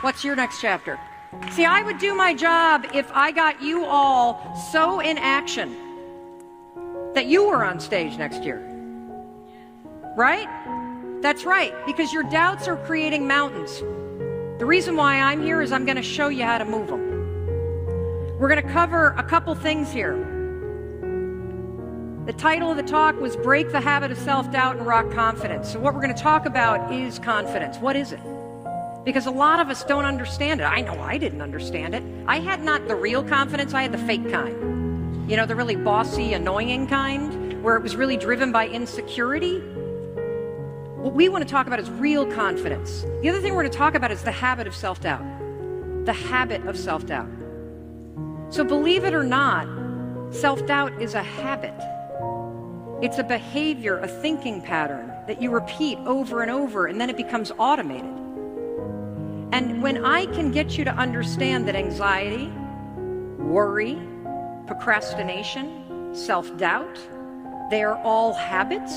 What's your next chapter? See, I would do my job if I got you all so in action that you were on stage next year. Right? That's right, because your doubts are creating mountains. The reason why I'm here is I'm going to show you how to move them. We're going to cover a couple things here. The title of the talk was Break the Habit of Self-Doubt and Rock Confidence. So what we're going to talk about is confidence. What is it? Because a lot of us don't understand it. I know I didn't understand it. I had not the real confidence, I had the fake kind. You know, the really bossy, annoying kind, where it was really driven by insecurity. What we want to talk about is real confidence. The other thing we're going to talk about is the habit of self-doubt. The habit of self-doubt. So believe it or not, self-doubt is a habit. It's a behavior, a thinking pattern that you repeat over and over, and then it becomes automated. And when I can get you to understand that anxiety, worry, procrastination, self-doubt, they are all habits,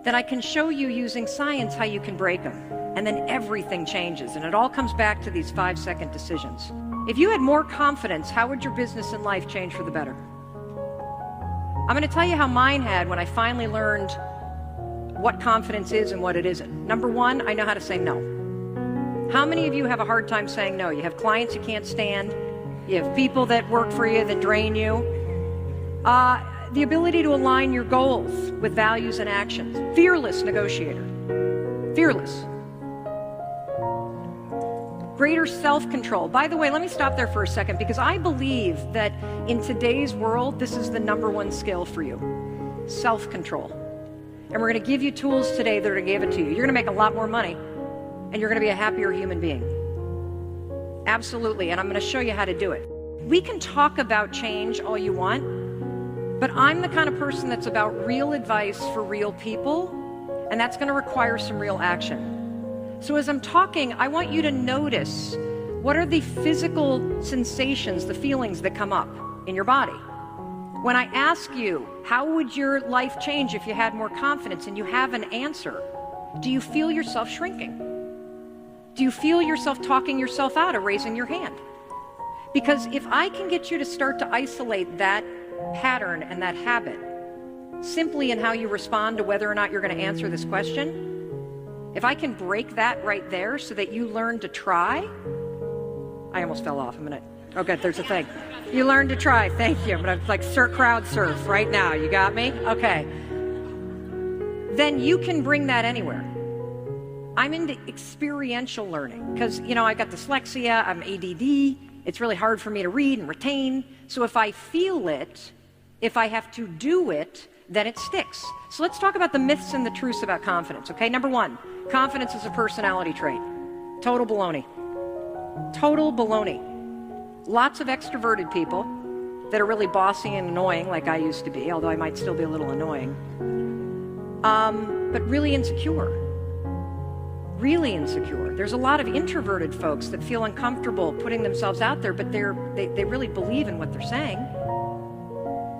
then I can show you using science how you can break them. And then everything changes. And it all comes back to these 5-second decisions. If you had more confidence, how would your business and life change for the better? I'm going to tell you how mine had when I finally learned what confidence is and what it isn't. Number one, I know how to say no. How many of you have a hard time saying no? You have clients you can't stand. You have people that work for you that drain you. The ability to align your goals with values and actions. Fearless negotiator. Fearless. Greater self-control. By the way, let me stop there for a second because I believe that in today's world, this is the #1 skill for you. Self-control. And we're going to give you tools today that are going to give it to you. You're going to make a lot more money and you're going to be a happier human being. Absolutely. And I'm going to show you how to do it. We can talk about change all you want, but I'm the kind of person that's about real advice for real people, and that's going to require some real action. So as I'm talking, I want you to notice what are the physical sensations, the feelings that come up in your body. When I ask you, how would your life change if you had more confidence, and you have an answer, do you feel yourself shrinking? Do you feel yourself talking yourself out of raising your hand? Because if I can get you to start to isolate that pattern and that habit simply in how you respond to whether or not you're going to answer this question, if I can break that right there so that you learn to try, I almost fell off. Oh good, there's a thing. You learn to try, thank you. I'm gonna like crowd surf right now, you got me? Okay. Then you can bring that anywhere. I'm into experiential learning because, you know, I got dyslexia, I'm ADD, it's really hard for me to read and retain. So if I feel it, if I have to do it, then it sticks. So let's talk about the myths and the truths about confidence, okay? Number one, confidence is a personality trait. Total baloney. Total baloney. Lots of extroverted people that are really bossy and annoying like I used to be, although I might still be a little annoying, but really insecure. Really insecure. There's a lot of introverted folks that feel uncomfortable putting themselves out there, but they really believe in what they're saying.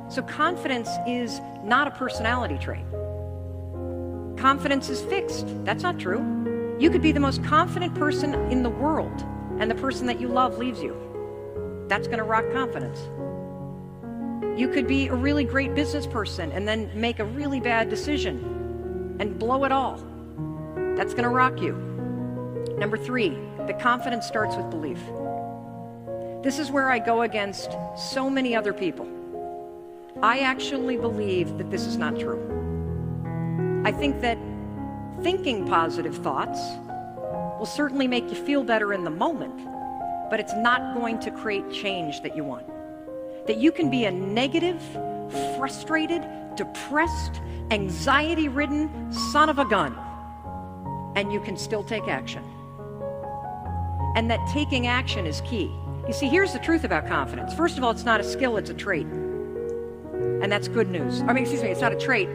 So confidence is not a personality trait. Confidence is fixed. That's not true. You could be the most confident person in the world, and the person that you love leaves you. That's going to rock confidence. You could be a really great business person and then make a really bad decision and blow it all. That's going to rock you. Number three, the confidence starts with belief. This is where I go against so many other people. I actually believe that this is not true. I think that thinking positive thoughts will certainly make you feel better in the moment, but it's not going to create change that you want. That you can be a negative, frustrated, depressed, anxiety-ridden son of a gun, and you can still take action. And that taking action is key. You see, here's the truth about confidence. First of all, it's not a skill, it's a trait. And that's good news. I mean, excuse me, it's not a trait.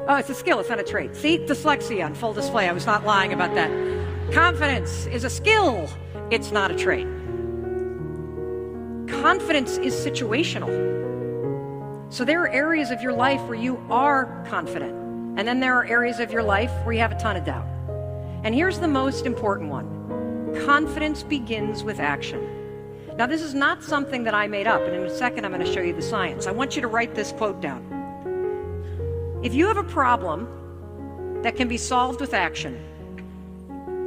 Oh, it's a skill, it's not a trait. See, dyslexia on full display. I was not lying about that. Confidence is a skill, it's not a trait. Confidence is situational. So there are areas of your life where you are confident. And then there are areas of your life where you have a ton of doubt. And here's the most important one. Confidence begins with action. Now, this is not something that I made up, and in a second I'm going to show you the science. I want you to write this quote down. If you have a problem that can be solved with action,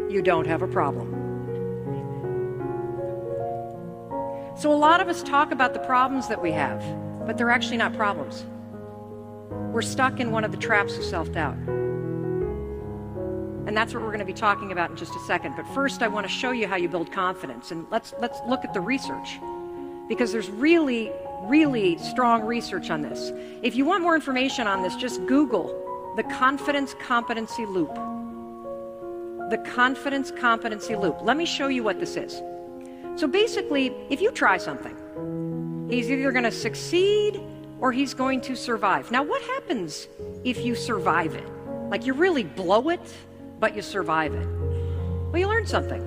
you don't have a problem. So a lot of us talk about the problems that we have, but they're actually not problems. We're stuck in one of the traps of self-doubt. And that's what we're going to be talking about in just a second. But first, I want to show you how you build confidence. And let's look at the research, because there's really, really strong research on this. If you want more information on this, just Google the confidence competency loop. The confidence competency loop. Let me show you what this is. So basically, if you try something, he's either going to succeed or he's going to survive. Now, what happens if you survive it? Like, you really blow it, but you survive it. Well, you learn something.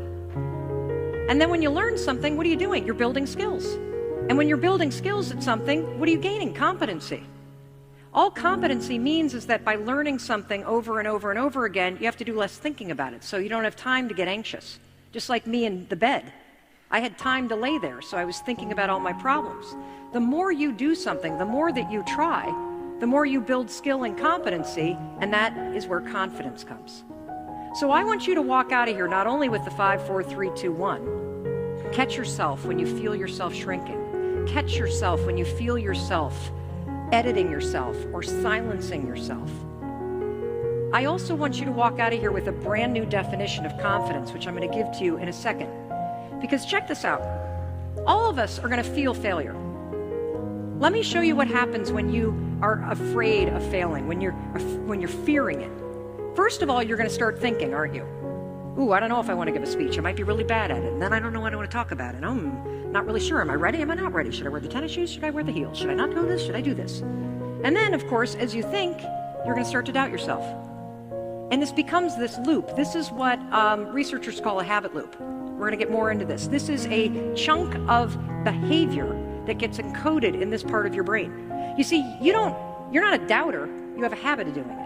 And then when you learn something, what are you doing? You're building skills. And when you're building skills at something, what are you gaining? Competency. All competency means is that by learning something over and over and over again, you have to do less thinking about it, so you don't have time to get anxious. Just like me in the bed. I had time to lay there, so I was thinking about all my problems. The more you do something, the more that you try, the more you build skill and competency, and that is where confidence comes. So I want you to walk out of here not only with the 5, 4, 3, 2, 1. Catch yourself when you feel yourself shrinking. Catch yourself when you feel yourself editing yourself or silencing yourself. I also want you to walk out of here with a brand new definition of confidence, which I'm going to give to you in a second. Because check this out. All of us are going to feel failure. Let me show you what happens when you are afraid of failing, when you're fearing it. First of all, you're going to start thinking, aren't you? Ooh, I don't know if I want to give a speech. I might be really bad at it. And then I don't know what I want to talk about. And I'm not really sure. Am I ready? Am I not ready? Should I wear the tennis shoes? Should I wear the heels? Should I not do this? Should I do this? And then, of course, as you think, you're going to start to doubt yourself. And this becomes this loop. This is what researchers call a habit loop. We're going to get more into this. This is a chunk of behavior that gets encoded in this part of your brain. You see, you're not a doubter. You have a habit of doing it.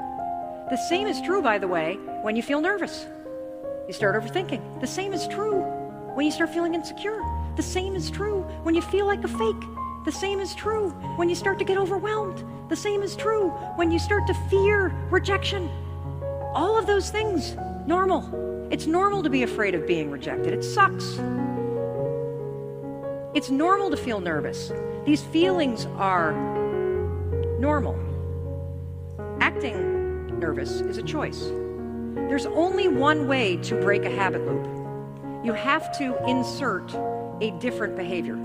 The same is true, by the way, when you feel nervous. You start overthinking. The same is true when you start feeling insecure. The same is true when you feel like a fake. The same is true when you start to get overwhelmed. The same is true when you start to fear rejection. All of those things, normal. It's normal to be afraid of being rejected. It sucks. It's normal to feel nervous. These feelings are normal. Acting nervous is a choice. There's only one way to break a habit loop. You have to insert a different behavior.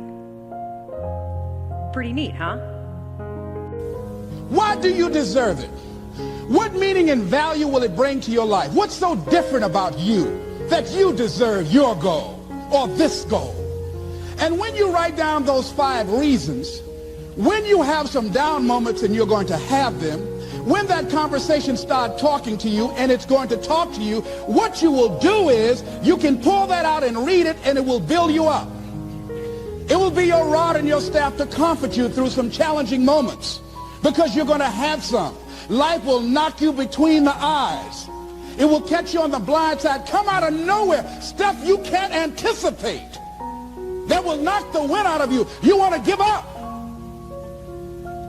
Pretty neat, huh? Why do you deserve it? What meaning and value will it bring to your life? What's so different about you that you deserve your goal or this goal? And when you write down those 5 reasons, when you have some down moments, and you're going to have them, when that conversation starts talking to you, and it's going to talk to you, what you will do is you can pull that out and read it, and it will build you up. It will be your rod and your staff to comfort you through some challenging moments, because you're going to have some. Life will knock you between the eyes. It will catch you on the blind side, come out of nowhere, stuff you can't anticipate that will knock the wind out of you. You want to give up.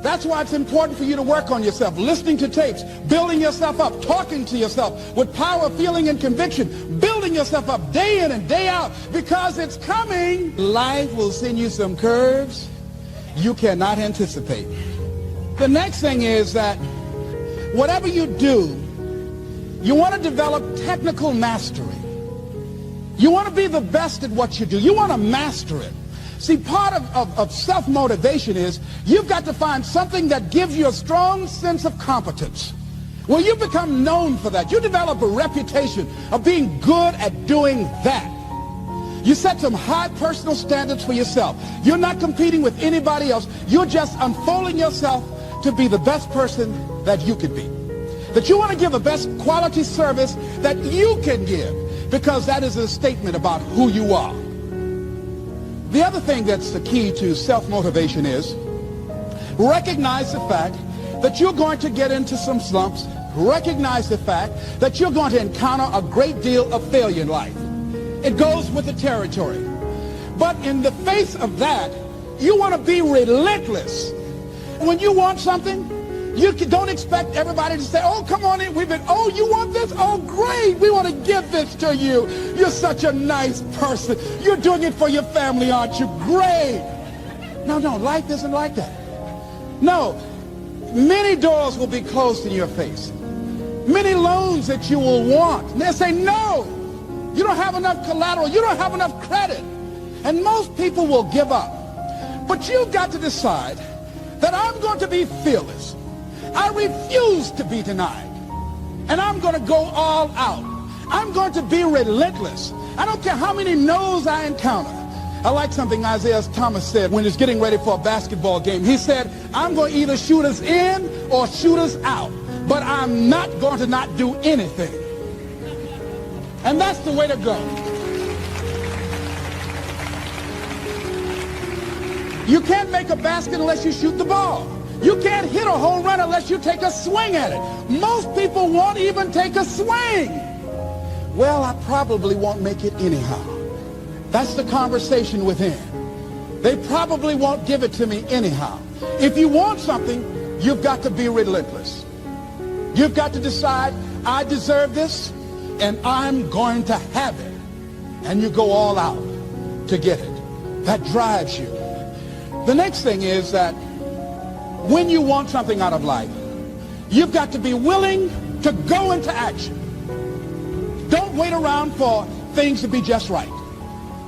That's why it's important for you to work on yourself, listening to tapes, building yourself up, talking to yourself with power, feeling, and conviction, building yourself up day in and day out, because it's coming. Life will send you some curves you cannot anticipate. The next thing is that whatever you do, you want to develop technical mastery. You want to be the best at what you do. You want to master it. See, part of self-motivation is you've got to find something that gives you a strong sense of competence. Well, you become known for that. You develop a reputation of being good at doing that. You set some high personal standards for yourself. You're not competing with anybody else. You're just unfolding yourself to be the best person that you could be. That you want to give the best quality service that you can give, because that is a statement about who you are. The other thing that's the key to self-motivation is recognize the fact that you're going to get into some slumps. Recognize the fact that you're going to encounter a great deal of failure in life. It goes with the territory. But in the face of that, you want to be relentless. When you want something, you don't expect everybody to say, oh, come on in. Oh, you want this? Oh, great. We want to give this to you. You're such a nice person. You're doing it for your family, aren't you? Great. No, life isn't like that. No, many doors will be closed in your face. Many loans that you will want. And they'll say, no, you don't have enough collateral. You don't have enough credit. And most people will give up. But you've got to decide that I'm going to be fearless. I refuse to be denied. And I'm going to go all out. I'm going to be relentless. I don't care how many no's I encounter. I like something Isaiah Thomas said when he's getting ready for a basketball game. He said, I'm going to either shoot us in or shoot us out. But I'm not going to not do anything. And that's the way to go. You can't make a basket unless you shoot the ball. You can't hit a home run unless you take a swing at it. Most people won't even take a swing. Well, I probably won't make it anyhow. That's the conversation within. They probably won't give it to me anyhow. If you want something, you've got to be relentless. You've got to decide, I deserve this, and I'm going to have it. And you go all out to get it. That drives you. The next thing is that when you want something out of life, you've got to be willing to go into action. Don't wait around for things to be just right.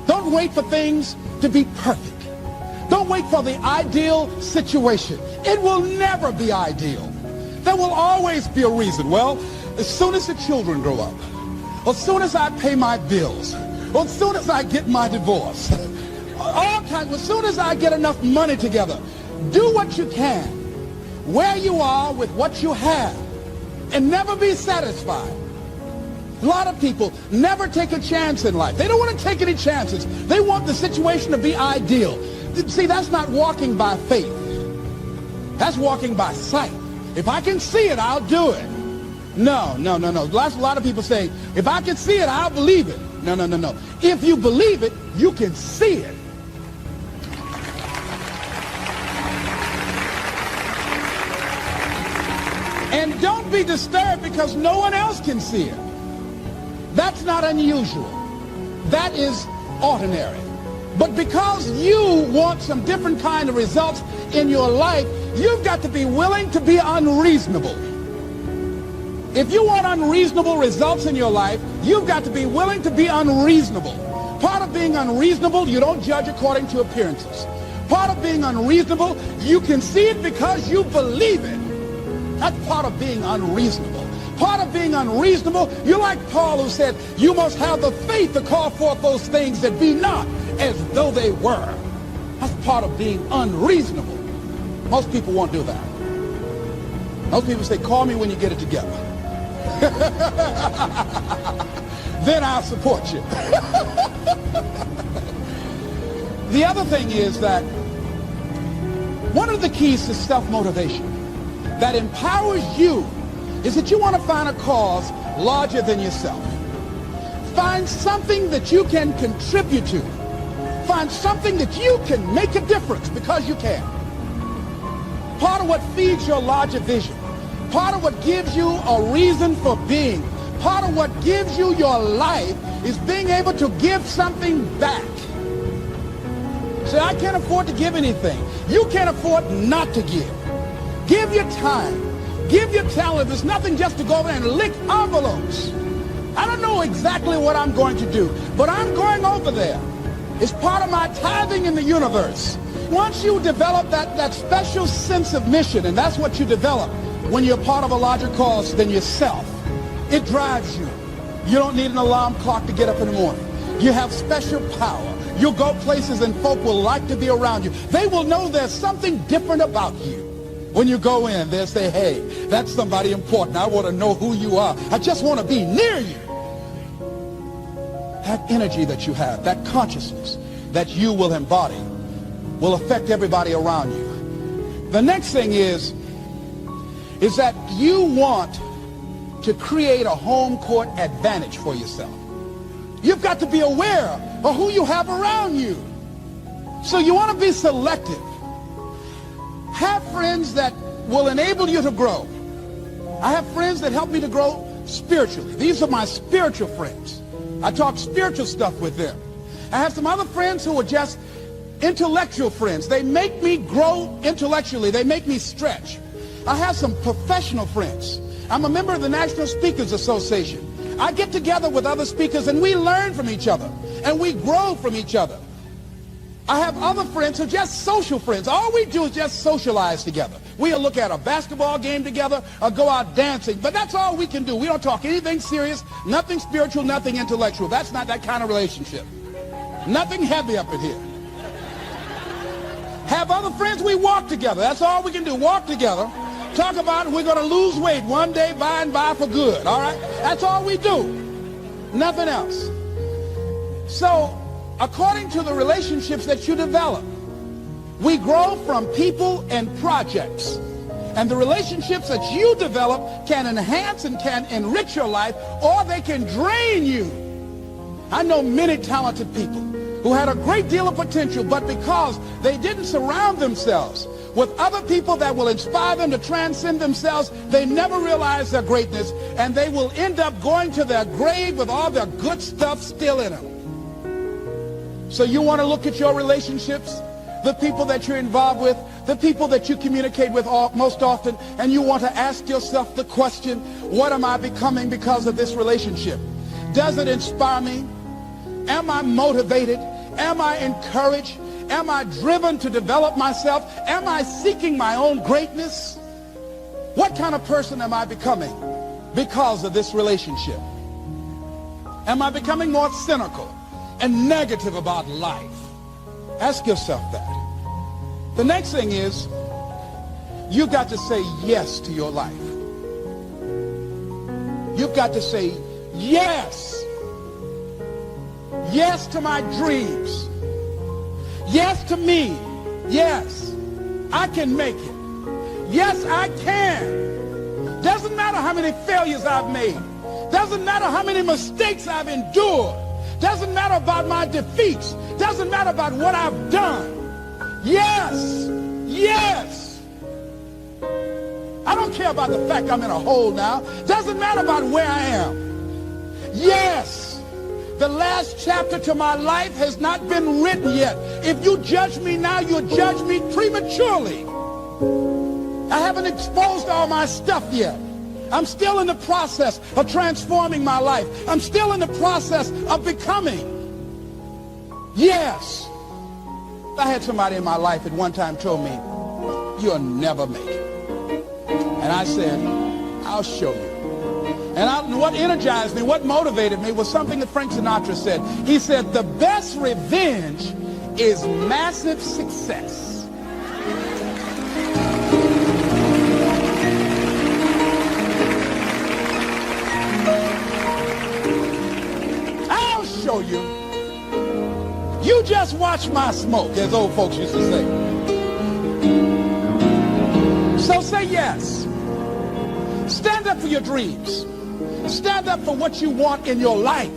Don't wait for things to be perfect. Don't wait for the ideal situation. It will never be ideal. There will always be a reason. Well, as soon as the children grow up, or as soon as I pay my bills, or as soon as I get my divorce, as soon as I get enough money together, do what you can, where you are with what you have, and never be satisfied. A lot of people never take a chance in life. They don't want to take any chances. They want the situation to be ideal. See, that's not walking by faith. That's walking by sight. If I can see it, I'll do it. No. A lot of people say, if I can see it, I'll believe it. No. If you believe it, you can see it. And don't be disturbed because no one else can see it. That's not unusual. That is ordinary. But because you want some different kind of results in your life, you've got to be willing to be unreasonable. If you want unreasonable results in your life, you've got to be willing to be unreasonable. Part of being unreasonable, you don't judge according to appearances. Part of being unreasonable, you can see it because you believe it. That's part of being unreasonable. Part of being unreasonable, you're like Paul who said, you must have the faith to call forth those things that be not as though they were. That's part of being unreasonable. Most people won't do that. Most people say, call me when you get it together. Then I'll support you. The other thing is that one of the keys to self-motivation that empowers you is that you want to find a cause larger than yourself. Find something that you can contribute to. Find something that you can make a difference because you can. Part of what feeds your larger vision, part of what gives you a reason for being, part of what gives you your life is being able to give something back. Say, I can't afford to give anything. You can't afford not to give. Give your time. Give your talent. There's nothing just to go over and lick envelopes. I don't know exactly what I'm going to do, but I'm going over there. It's part of my tithing in the universe. Once you develop that special sense of mission, and that's what you develop when you're part of a larger cause than yourself, it drives you. You don't need an alarm clock to get up in the morning. You have special power. You'll go places and folk will like to be around you. They will know there's something different about you. When you go in, they'll say, hey, that's somebody important. I want to know who you are. I just want to be near you. That energy that you have, that consciousness that you will embody will affect everybody around you. The next thing is that you want to create a home court advantage for yourself. You've got to be aware of who you have around you. So you want to be selective. Have friends that will enable you to grow. I have friends that help me to grow spiritually. These are my spiritual friends. I talk spiritual stuff with them. I have some other friends who are just intellectual friends. They make me grow intellectually. They make me stretch. I have some professional friends. I'm a member of the National Speakers Association. I get together with other speakers and we learn from each other and we grow from each other. I have other friends who are just social friends. All we do is just socialize together. We'll look at a basketball game together or go out dancing, but that's all we can do. We don't talk anything serious, nothing spiritual, nothing intellectual. That's not that kind of relationship. Nothing heavy up in here. Have other friends, we walk together. That's all we can do, walk together. Talk about we're going to lose weight one day by and by for good, all right? That's all we do. Nothing else. So, according to the relationships that you develop, we grow from people and projects. And the relationships that you develop can enhance and can enrich your life, or they can drain you. I know many talented people who had a great deal of potential, but because they didn't surround themselves with other people that will inspire them to transcend themselves, they never realize their greatness, and they will end up going to their grave with all their good stuff still in them. So you want to look at your relationships, the people that you're involved with, the people that you communicate with most often, and you want to ask yourself the question, what am I becoming because of this relationship? Does it inspire me? Am I motivated? Am I encouraged? Am I driven to develop myself? Am I seeking my own greatness? What kind of person am I becoming because of this relationship? Am I becoming more cynical and negative about life? Ask yourself that. The next thing is, you've got to say yes to your life. You've got to say yes. Yes to my dreams. Yes to me. Yes, I can make it. Yes, I can. Doesn't matter how many failures I've made. Doesn't matter how many mistakes I've endured. Doesn't matter about my defeats. Doesn't matter about what I've done. Yes, yes. I don't care about the fact I'm in a hole now. Doesn't matter about where I am. Yes. The last chapter to my life has not been written yet. If you judge me now, you'll judge me prematurely. I haven't exposed all my stuff yet. I'm still in the process of transforming my life. I'm still in the process of becoming. Yes. I had somebody in my life at one time told me, you'll never make it. And I said, I'll show you. And what energized me, what motivated me was something that Frank Sinatra said. He said, the best revenge is massive success. I'll show you. You just watch my smoke, as old folks used to say. So say yes. Stand up for your dreams. Stand up for what you want in your life.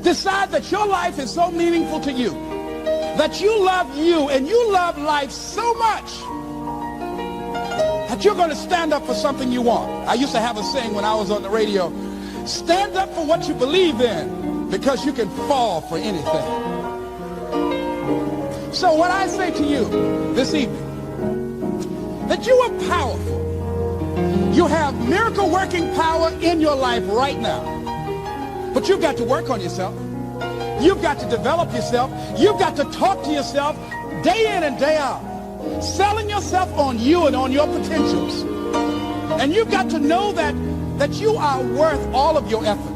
Decide that your life is so meaningful to you, that you love you and you love life so much that you're going to stand up for something you want. I used to have a saying when I was on the radio, stand up for what you believe in, because you can fall for anything. So what I say to you this evening, that you are powerful. You have miracle-working power in your life right now. But you've got to work on yourself. You've got to develop yourself. You've got to talk to yourself day in and day out, selling yourself on you and on your potentials. And you've got to know that you are worth all of your effort.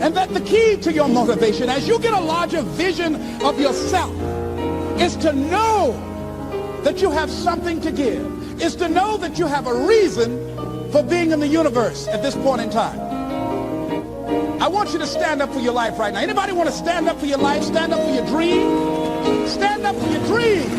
And that the key to your motivation, as you get a larger vision of yourself, is to know that you have something to give. Is to know that you have a reason for being in the universe at this point in time. I want you to stand up for your life right now. Anybody want to stand up for your life? Stand up for your dream? Stand up for your dream.